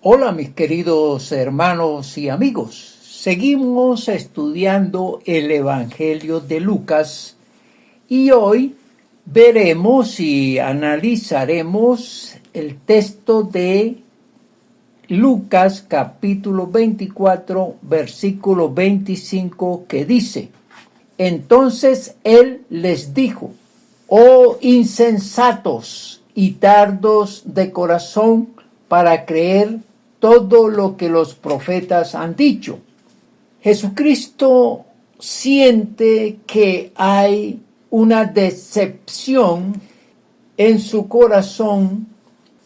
Hola mis queridos hermanos y amigos, seguimos estudiando el Evangelio de Lucas y hoy veremos y analizaremos el texto de Lucas capítulo 24 versículo 25 que dice: Entonces él les dijo: Oh insensatos y tardos de corazón para creer todo lo que los profetas han dicho. Jesucristo siente que hay una decepción en su corazón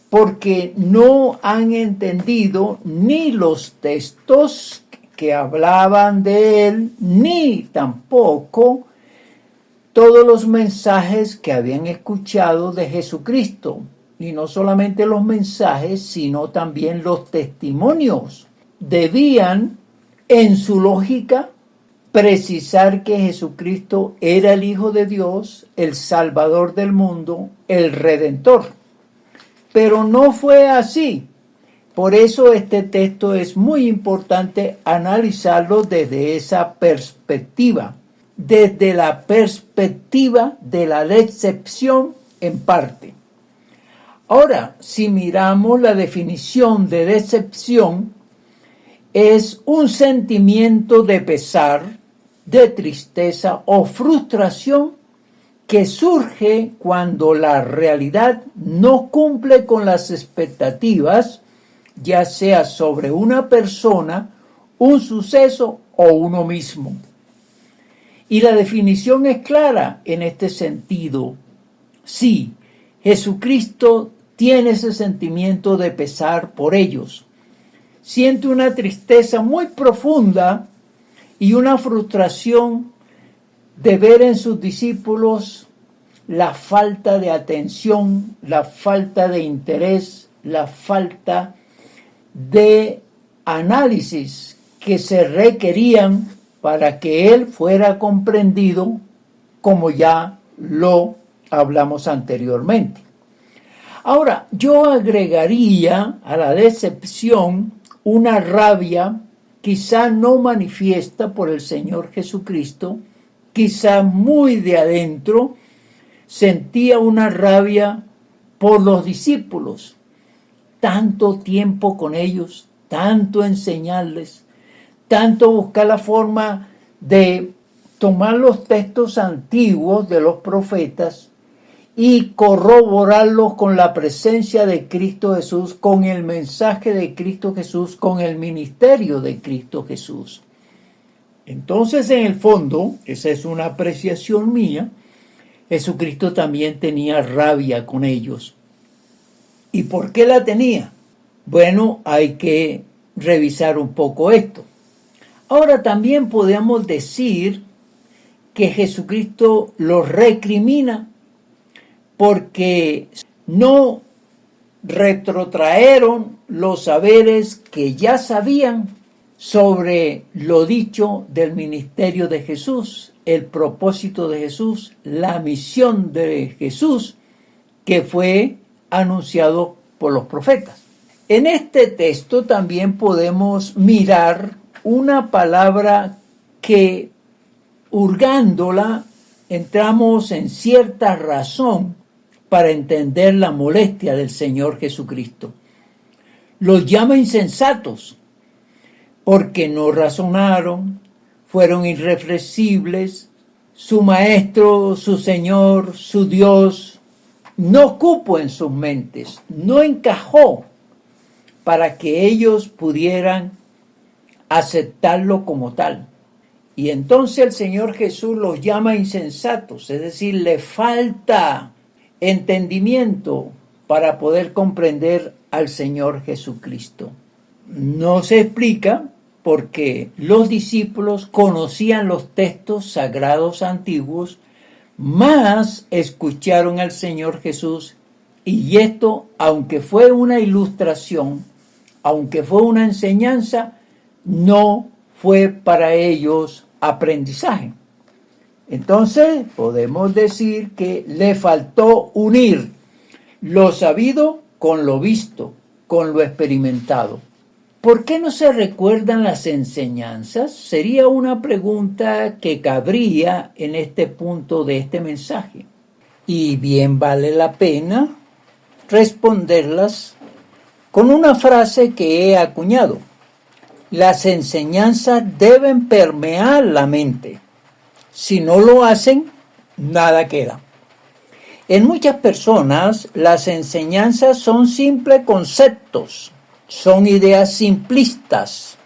porque no han entendido ni los textos que hablaban de él, ni tampoco todos los mensajes que habían escuchado de Jesucristo. Y no solamente los mensajes, sino también los testimonios. Debían, en su lógica, precisar que Jesucristo era el Hijo de Dios, el Salvador del mundo, el Redentor. Pero no fue así. Por eso este texto es muy importante analizarlo desde esa perspectiva, desde la perspectiva de la decepción en parte. Ahora, si miramos la definición de decepción, es un sentimiento de pesar, de tristeza o frustración que surge cuando la realidad no cumple con las expectativas, ya sea sobre una persona, un suceso o uno mismo. Y la definición es clara en este sentido. Sí, Jesucristo tiene ese sentimiento de pesar por ellos. Siente una tristeza muy profunda y una frustración de ver en sus discípulos la falta de atención, la falta de interés, la falta de análisis que se requerían para que él fuera comprendido, como ya lo hablamos anteriormente. Ahora, yo agregaría a la decepción una rabia quizá no manifiesta por el Señor Jesucristo, quizá muy de adentro, sentía una rabia por los discípulos. Tanto tiempo con ellos, tanto enseñarles, tanto buscar la forma de tomar los textos antiguos de los profetas y corroborarlos con la presencia de Cristo Jesús, con el mensaje de Cristo Jesús, con el ministerio de Cristo Jesús. Entonces, en el fondo, esa es una apreciación mía, Jesucristo también tenía rabia con ellos. ¿Y por qué la tenía? Bueno, hay que revisar un poco esto. Ahora también podemos decir que Jesucristo los recrimina porque no retrotrajeron los saberes que ya sabían sobre lo dicho del ministerio de Jesús, el propósito de Jesús, la misión de Jesús, que fue anunciado por los profetas. En este texto también podemos mirar una palabra que, hurgándola, entramos en cierta razón para entender la molestia del Señor Jesucristo. Los llama insensatos porque no razonaron, fueron irreflexibles, su maestro, su Señor, su Dios, no cupo en sus mentes, no encajó para que ellos pudieran aceptarlo como tal. Y entonces el Señor Jesús los llama insensatos, es decir, le falta entendimiento para poder comprender al Señor Jesucristo. No se explica porque los discípulos conocían los textos sagrados antiguos, más escucharon al Señor Jesús, y esto, aunque fue una ilustración, aunque fue una enseñanza, no fue para ellos aprendizaje. Entonces, podemos decir que le faltó unir lo sabido con lo visto, con lo experimentado. ¿Por qué no se recuerdan las enseñanzas? Sería una pregunta que cabría en este punto de este mensaje. Y bien vale la pena responderlas con una frase que he acuñado. Las enseñanzas deben permear la mente. Si no lo hacen, nada queda. En muchas personas, las enseñanzas son simples conceptos, son ideas simplistas,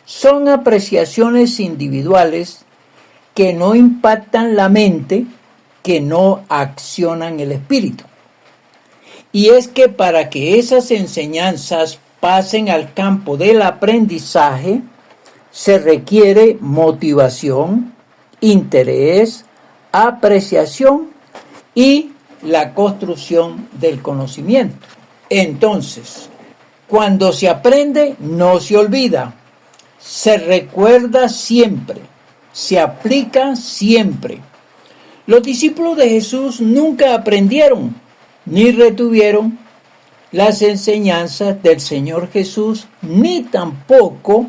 son apreciaciones individuales que no impactan la mente, que no accionan el espíritu. Y es que para que esas enseñanzas pasen al campo del aprendizaje, se requiere motivación, interés, apreciación y la construcción del conocimiento. Entonces, cuando se aprende, no se olvida, se recuerda siempre, se aplica siempre. Los discípulos de Jesús nunca aprendieron ni retuvieron las enseñanzas del Señor Jesús, ni tampoco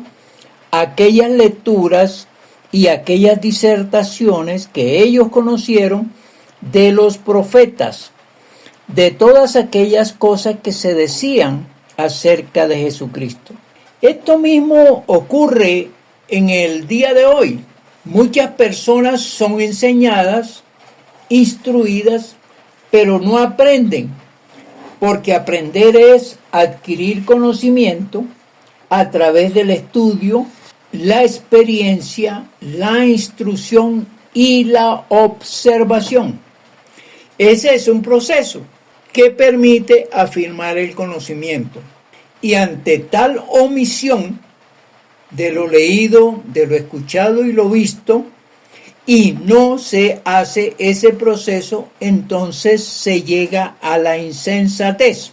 aquellas lecturas y aquellas disertaciones que ellos conocieron de los profetas, de todas aquellas cosas que se decían acerca de Jesucristo. Esto mismo ocurre en el día de hoy. Muchas personas son enseñadas, instruidas, pero no aprenden, porque aprender es adquirir conocimiento a través del estudio, la experiencia, la instrucción y la observación. Ese es un proceso que permite afirmar el conocimiento. Y ante tal omisión de lo leído, de lo escuchado y lo visto, y no se hace ese proceso, entonces se llega a la insensatez,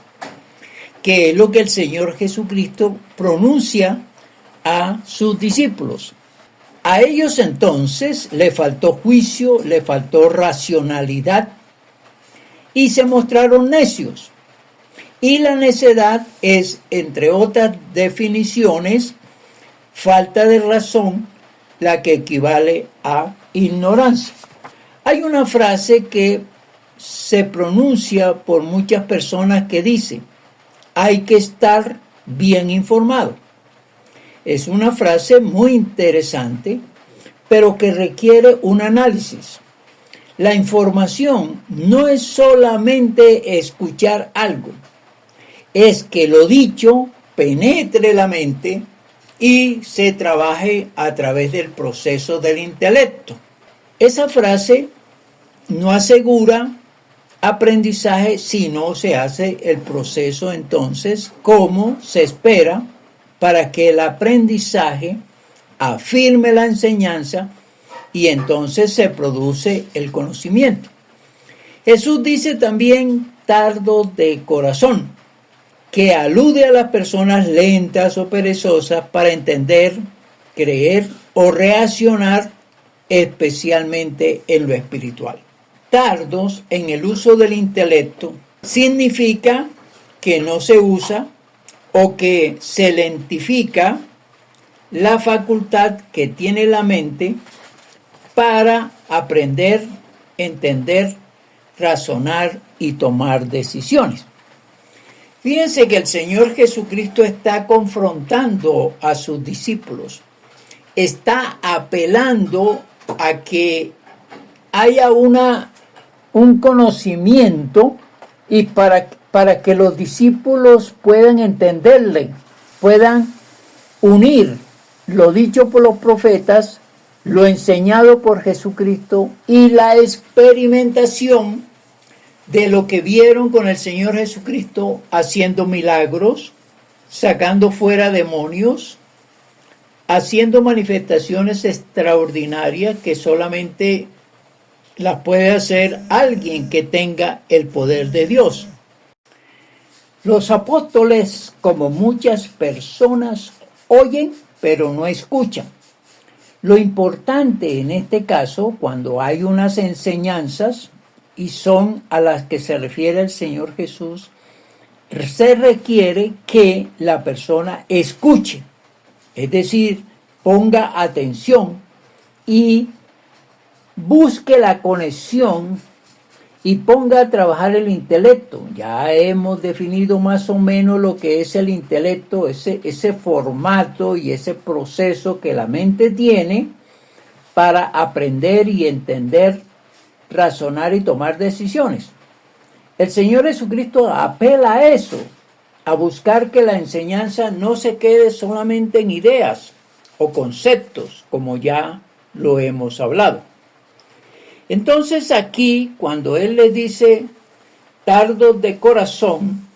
que es lo que el Señor Jesucristo pronuncia a sus discípulos. A ellos entonces le faltó juicio, le faltó racionalidad y se mostraron necios. Y la necedad es, entre otras definiciones, falta de razón, la que equivale a ignorancia. Hay una frase que se pronuncia por muchas personas que dice: hay que estar bien informado. Es una frase muy interesante, pero que requiere un análisis. La información no es solamente escuchar algo, es que lo dicho penetre la mente y se trabaje a través del proceso del intelecto. Esa frase no asegura aprendizaje si no se hace el proceso entonces como se espera para que el aprendizaje afirme la enseñanza y entonces se produce el conocimiento. Jesús dice también tardo de corazón, que alude a las personas lentas o perezosas para entender, creer o reaccionar, especialmente en lo espiritual. Tardos en el uso del intelecto significa que no se usa o que se lentifica la facultad que tiene la mente para aprender, entender, razonar y tomar decisiones. Fíjense que el Señor Jesucristo está confrontando a sus discípulos, está apelando a que haya un conocimiento y para que los discípulos puedan entenderle, puedan unir lo dicho por los profetas, lo enseñado por Jesucristo y la experimentación de lo que vieron con el Señor Jesucristo haciendo milagros, sacando fuera demonios, haciendo manifestaciones extraordinarias que solamente las puede hacer alguien que tenga el poder de Dios. Los apóstoles, como muchas personas, oyen pero no escuchan. Lo importante en este caso, cuando hay unas enseñanzas, y son a las que se refiere el Señor Jesús, se requiere que la persona escuche, es decir, ponga atención y busque la conexión y ponga a trabajar el intelecto. Ya hemos definido más o menos lo que es el intelecto, ese formato y ese proceso que la mente tiene para aprender y entender, razonar y tomar decisiones. El Señor Jesucristo apela a eso, a buscar que la enseñanza no se quede solamente en ideas o conceptos, como ya lo hemos hablado. Entonces aquí, cuando Él les dice tardos de corazón,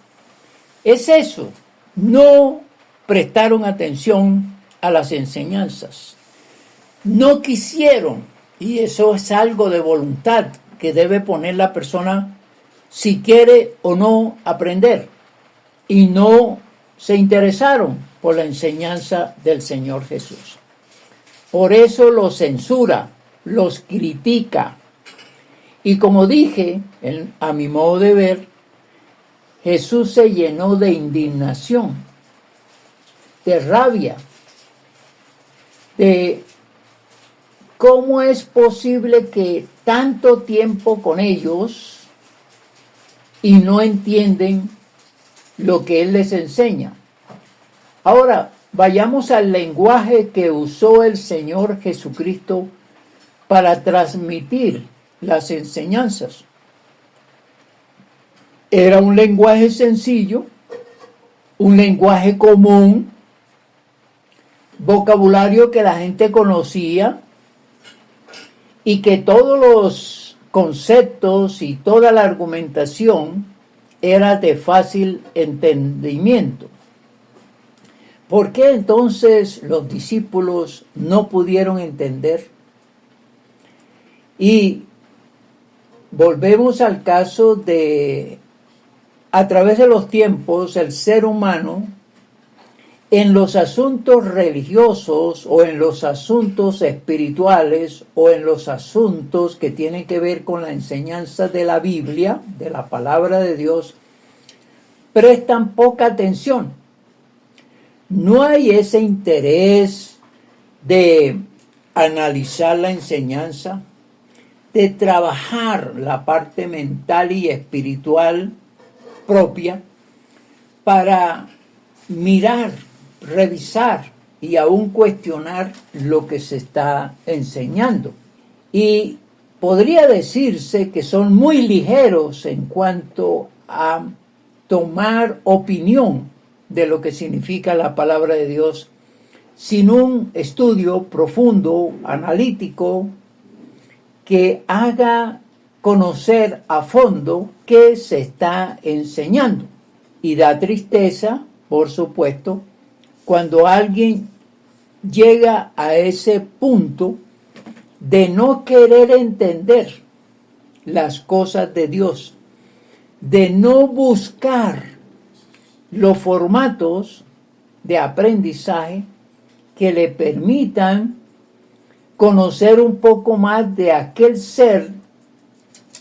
es eso, no prestaron atención a las enseñanzas, no quisieron, y eso es algo de voluntad que debe poner la persona si quiere o no aprender, y no se interesaron por la enseñanza del Señor Jesús. Por eso los censura, los critica. Y como dije, a mi modo de ver, Jesús se llenó de indignación, de rabia, de cómo es posible que tanto tiempo con ellos y no entienden lo que Él les enseña. Ahora, vayamos al lenguaje que usó el Señor Jesucristo para transmitir las enseñanzas. Era un lenguaje sencillo, un lenguaje común, vocabulario que la gente conocía y que todos los conceptos y toda la argumentación era de fácil entendimiento. ¿Por qué entonces los discípulos no pudieron entender? Y volvemos al caso de, a través de los tiempos, el ser humano, en los asuntos religiosos o en los asuntos espirituales o en los asuntos que tienen que ver con la enseñanza de la Biblia, de la palabra de Dios, prestan poca atención. No hay ese interés de analizar la enseñanza, de trabajar la parte mental y espiritual propia para mirar, revisar y aún cuestionar lo que se está enseñando. Y podría decirse que son muy ligeros en cuanto a tomar opinión de lo que significa la palabra de Dios sin un estudio profundo, analítico, que haga conocer a fondo qué se está enseñando. Y da tristeza, por supuesto, cuando alguien llega a ese punto de no querer entender las cosas de Dios, de no buscar los formatos de aprendizaje que le permitan conocer un poco más de aquel ser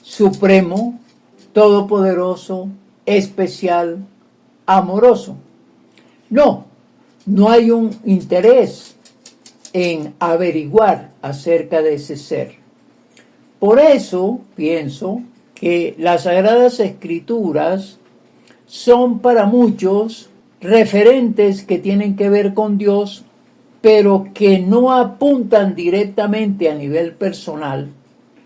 supremo, todopoderoso, especial, amoroso. No hay un interés en averiguar acerca de ese ser. Por eso pienso que las Sagradas Escrituras son para muchos referentes que tienen que ver con Dios, pero que no apuntan directamente a nivel personal,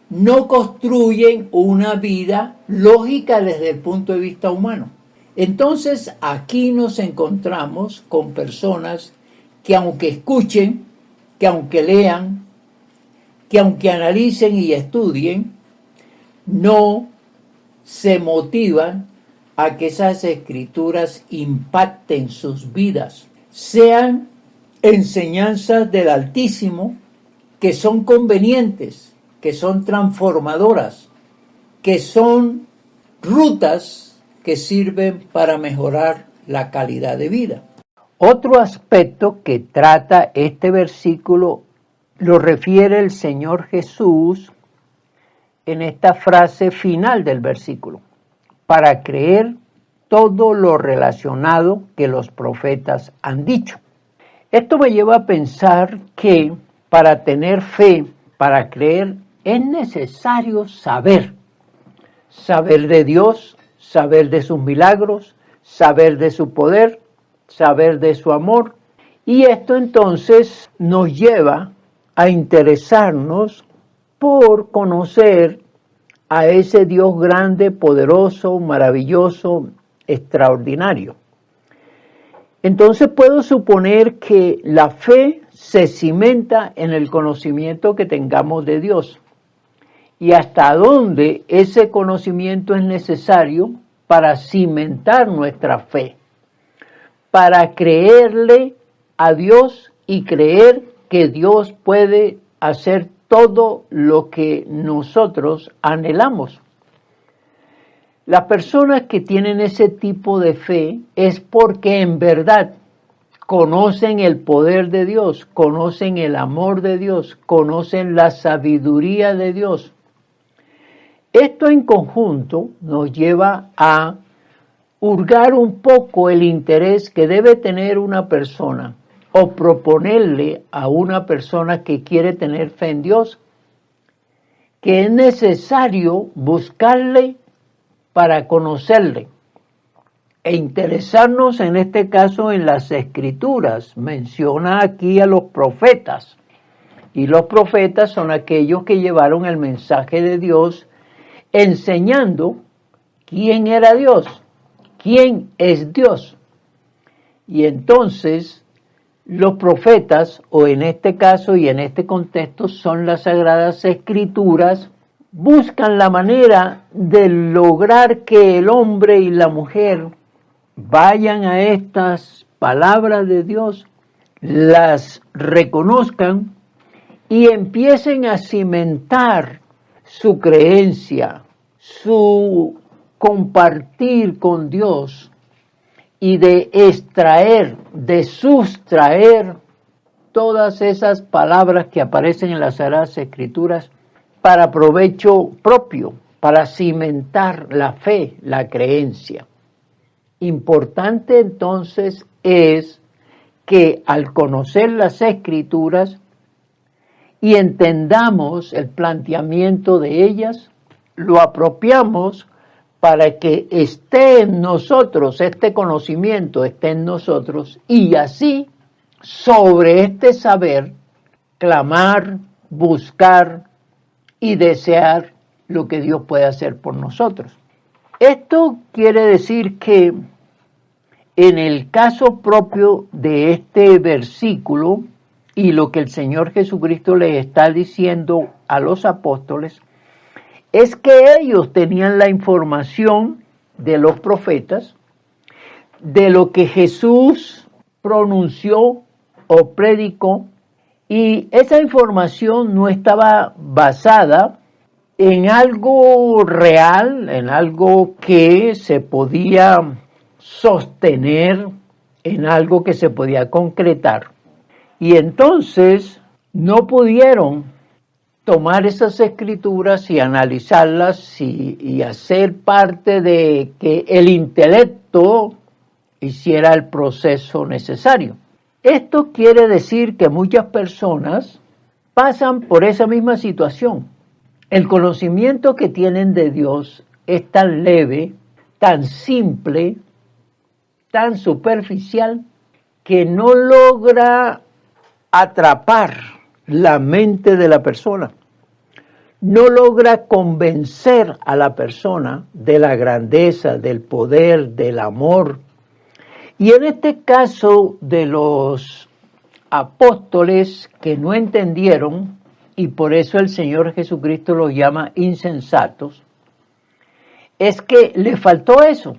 no construyen una vida lógica desde el punto de vista humano. Entonces aquí nos encontramos con personas que aunque escuchen, que aunque lean, que aunque analicen y estudien, no se motivan a que esas escrituras impacten sus vidas, sean enseñanzas del Altísimo que son convenientes, que son transformadoras, que son rutas que sirven para mejorar la calidad de vida. Otro aspecto que trata este versículo lo refiere el Señor Jesús en esta frase final del versículo. Para creer, todo lo relacionado que los profetas han dicho. Esto me lleva a pensar que para tener fe, para creer, es necesario saber de Dios, saber de sus milagros, saber de su poder, saber de su amor. Y esto entonces nos lleva a interesarnos por conocer a ese Dios grande, poderoso, maravilloso, extraordinario. Entonces puedo suponer que la fe se cimenta en el conocimiento que tengamos de Dios y hasta dónde ese conocimiento es necesario para cimentar nuestra fe, para creerle a Dios y creer que Dios puede hacer todo lo que nosotros anhelamos. Las personas que tienen ese tipo de fe es porque en verdad conocen el poder de Dios, conocen el amor de Dios, conocen la sabiduría de Dios. Esto en conjunto nos lleva a hurgar un poco el interés que debe tener una persona o proponerle a una persona que quiere tener fe en Dios que es necesario buscarle para conocerle e interesarnos en este caso en las Escrituras. Menciona aquí a los profetas y los profetas son aquellos que llevaron el mensaje de Dios enseñando quién era Dios, quién es Dios. Y entonces los profetas, o en este caso y en este contexto, son las Sagradas Escrituras, buscan la manera de lograr que el hombre y la mujer vayan a estas palabras de Dios, las reconozcan y empiecen a cimentar su creencia, su compartir con Dios y de extraer, de sustraer todas esas palabras que aparecen en las Sagradas Escrituras para provecho propio, para cimentar la fe, la creencia. Importante entonces es que al conocer las Escrituras y entendamos el planteamiento de ellas, lo apropiamos para que esté en nosotros, este conocimiento esté en nosotros y así sobre este saber clamar, buscar y desear lo que Dios puede hacer por nosotros. Esto quiere decir que en el caso propio de este versículo y lo que el Señor Jesucristo le está diciendo a los apóstoles, es que ellos tenían la información de los profetas, de lo que Jesús pronunció o predicó, y esa información no estaba basada en algo real, en algo que se podía sostener, en algo que se podía concretar. Y entonces no pudieron tomar esas escrituras y analizarlas y hacer parte de que el intelecto hiciera el proceso necesario. Esto quiere decir que muchas personas pasan por esa misma situación. El conocimiento que tienen de Dios es tan leve, tan simple, tan superficial, que no logra atrapar la mente de la persona, no logra convencer a la persona de la grandeza, del poder, del amor. Y en este caso de los apóstoles que no entendieron, y por eso el Señor Jesucristo los llama insensatos, es que le faltó eso.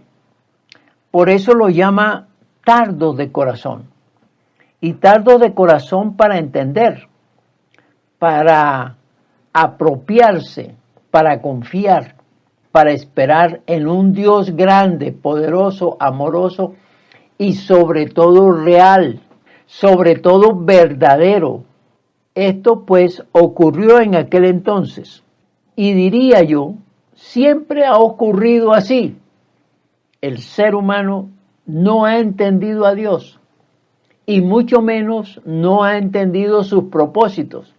Por eso lo llama tardos de corazón. Y tardos de corazón para entender, para apropiarse, para confiar, para esperar en un Dios grande, poderoso, amoroso y sobre todo real, sobre todo verdadero. Esto pues ocurrió en aquel entonces y diría yo, siempre ha ocurrido así. el ser humano no ha entendido a Dios y mucho menos no ha entendido sus propósitos.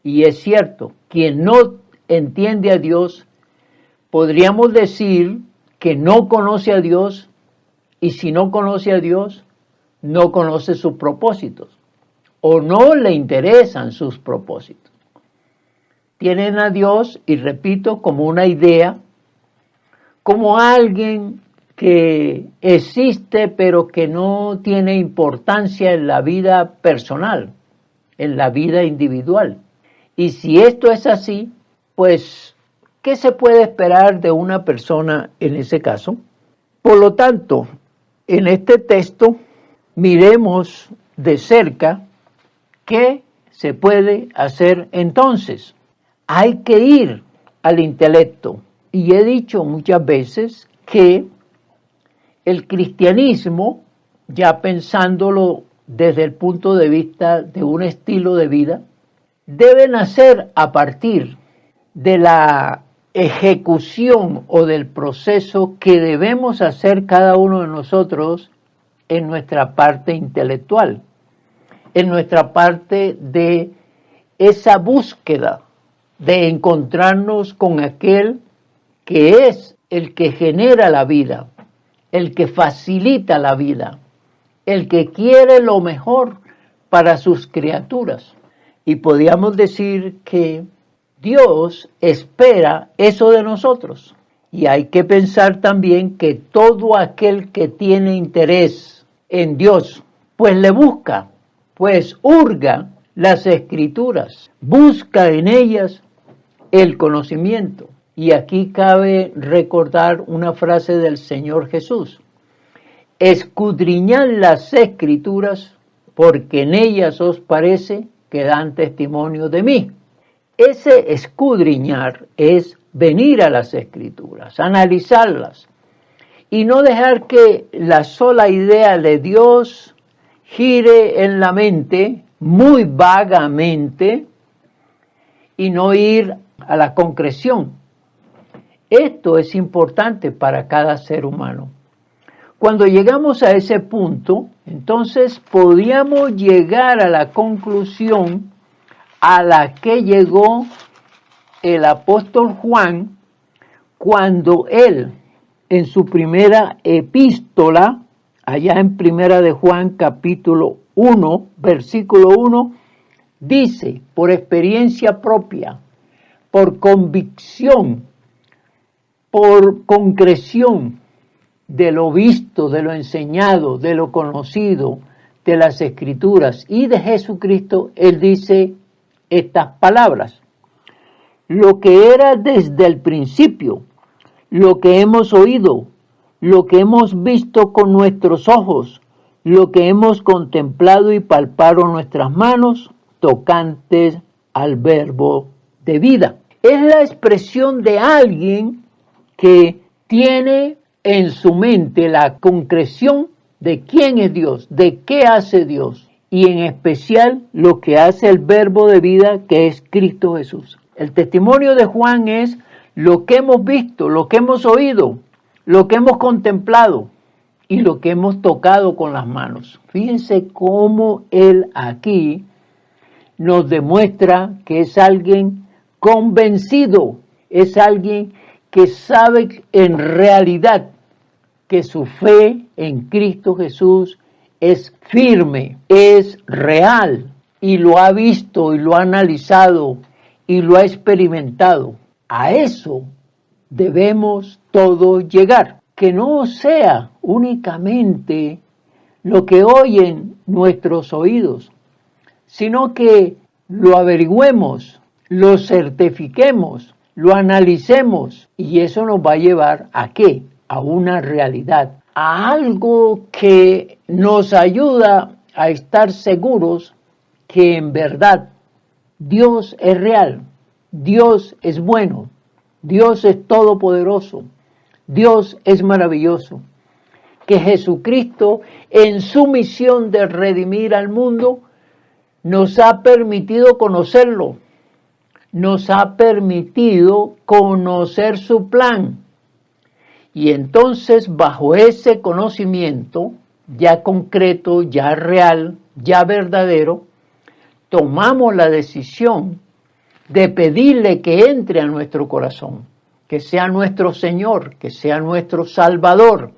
Y es cierto, quien no entiende a Dios, podríamos decir que no conoce a Dios, y si no conoce a Dios, no conoce sus propósitos o no le interesan sus propósitos. Tienen a Dios, y repito, como una idea, como alguien que existe pero que no tiene importancia en la vida personal, en la vida individual. Y si esto es así, pues, ¿qué se puede esperar de una persona en ese caso? Por lo tanto, en este texto, miremos de cerca qué se puede hacer entonces. Hay que ir al intelecto. Y he dicho muchas veces que el cristianismo, ya pensándolo desde el punto de vista de un estilo de vida, debe nacer a partir de la ejecución o del proceso que debemos hacer cada uno de nosotros en nuestra parte intelectual, en nuestra parte de esa búsqueda de encontrarnos con aquel que es el que genera la vida, el que facilita la vida, el que quiere lo mejor para sus criaturas. Y podríamos decir que Dios espera eso de nosotros. Y hay que pensar también que todo aquel que tiene interés en Dios, pues le busca, pues hurga las Escrituras, busca en ellas el conocimiento. Y aquí cabe recordar una frase del Señor Jesús: escudriñad las Escrituras, porque en ellas os parece que dan testimonio de mí. Ese escudriñar es venir a las Escrituras, analizarlas, y no dejar que la sola idea de Dios gire en la mente muy vagamente y no ir a la concreción. Esto es importante para cada ser humano. Cuando llegamos a ese punto, entonces podríamos llegar a la conclusión a la que llegó el apóstol Juan cuando él, en su primera epístola, allá en Primera de Juan capítulo 1, versículo 1, dice, por experiencia propia, por convicción, por concreción de lo visto, de lo enseñado, de lo conocido, de las Escrituras y de Jesucristo, él dice estas palabras: lo que era desde el principio, lo que hemos oído, lo que hemos visto con nuestros ojos, lo que hemos contemplado y palpado nuestras manos, tocantes al verbo de vida. Es la expresión de alguien que tiene en su mente la concreción de quién es Dios, de qué hace Dios, y en especial lo que hace el verbo de vida, que es Cristo Jesús. El testimonio de Juan es lo que hemos visto, lo que hemos oído, lo que hemos contemplado y lo que hemos tocado con las manos. Fíjense cómo él aquí nos demuestra que es alguien convencido, es alguien que sabe en realidad que su fe en Cristo Jesús es firme, es real, y lo ha visto y lo ha analizado y lo ha experimentado. A eso debemos todos llegar, que no sea únicamente lo que oyen nuestros oídos, sino que lo averigüemos, lo certifiquemos, lo analicemos, y eso nos va a llevar ¿a qué? A una realidad, a algo que nos ayuda a estar seguros que en verdad Dios es real, Dios es bueno, Dios es todopoderoso, Dios es maravilloso, que Jesucristo en su misión de redimir al mundo nos ha permitido conocerlo, nos ha permitido conocer su plan, Y entonces, bajo ese conocimiento, ya concreto, ya real, ya verdadero, tomamos la decisión de pedirle que entre a nuestro corazón, que sea nuestro Señor, que sea nuestro Salvador,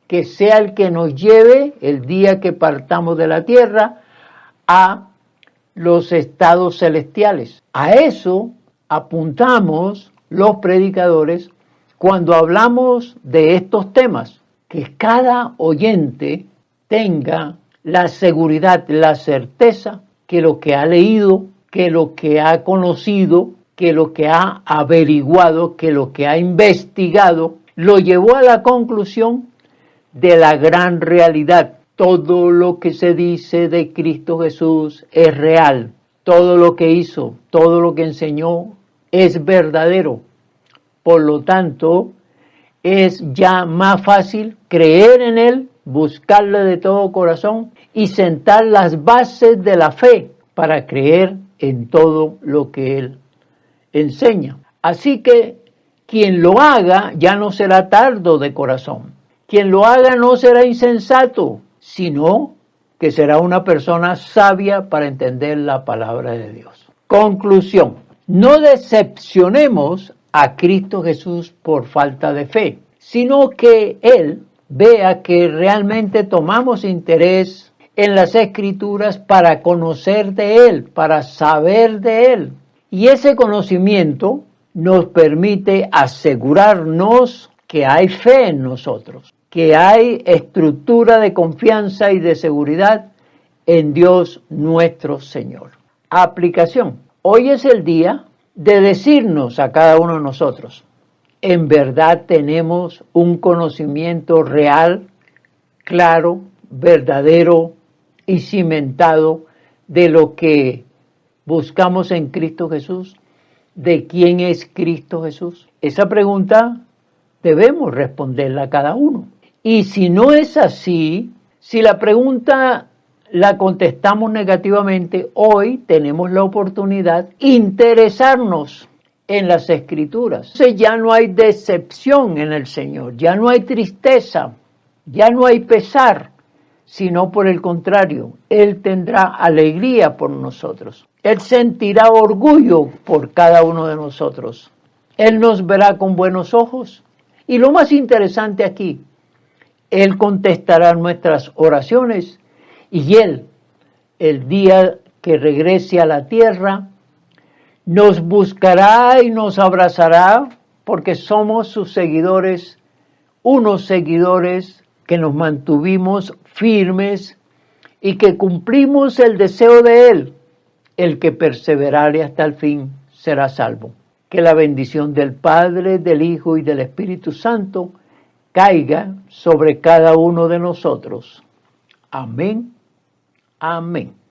que sea el que nos lleve el día que partamos de la tierra a los estados celestiales. A eso apuntamos los predicadores cuando hablamos de estos temas, que cada oyente tenga la seguridad, la certeza que lo que ha leído, que lo que ha conocido, que lo que ha averiguado, que lo que ha investigado, lo llevó a la conclusión de la gran realidad. Todo lo que se dice de Cristo Jesús es real. Todo lo que hizo, todo lo que enseñó es verdadero. Por lo tanto, es ya más fácil creer en Él, buscarle de todo corazón y sentar las bases de la fe para creer en todo lo que Él enseña. Así que quien lo haga ya no será tardo de corazón. Quien lo haga no será insensato, sino que será una persona sabia para entender la palabra de Dios. Conclusión: no decepcionemos a Cristo Jesús por falta de fe, sino que Él vea que realmente tomamos interés en las Escrituras para conocer de Él, para saber de Él. Y ese conocimiento nos permite asegurarnos que hay fe en nosotros, que hay estructura de confianza y de seguridad en Dios nuestro Señor. Aplicación: hoy es el día de decirnos a cada uno de nosotros, en verdad tenemos un conocimiento real, claro, verdadero y cimentado de lo que buscamos en Cristo Jesús, de quién es Cristo Jesús. Esa pregunta debemos responderla a cada uno. Y si no es así, si la pregunta la contestamos negativamente, hoy tenemos la oportunidad de interesarnos en las Escrituras. Entonces ya no hay decepción en el Señor, ya no hay tristeza, ya no hay pesar, sino por el contrario, Él tendrá alegría por nosotros. Él sentirá orgullo por cada uno de nosotros. Él nos verá con buenos ojos. Y lo más interesante aquí, Él contestará nuestras oraciones y Él, el día que regrese a la tierra, nos buscará y nos abrazará porque somos sus seguidores, unos seguidores que nos mantuvimos firmes y que cumplimos el deseo de Él. El que perseverare hasta el fin será salvo. Que la bendición del Padre, del Hijo y del Espíritu Santo caiga sobre cada uno de nosotros. Amén. Amén.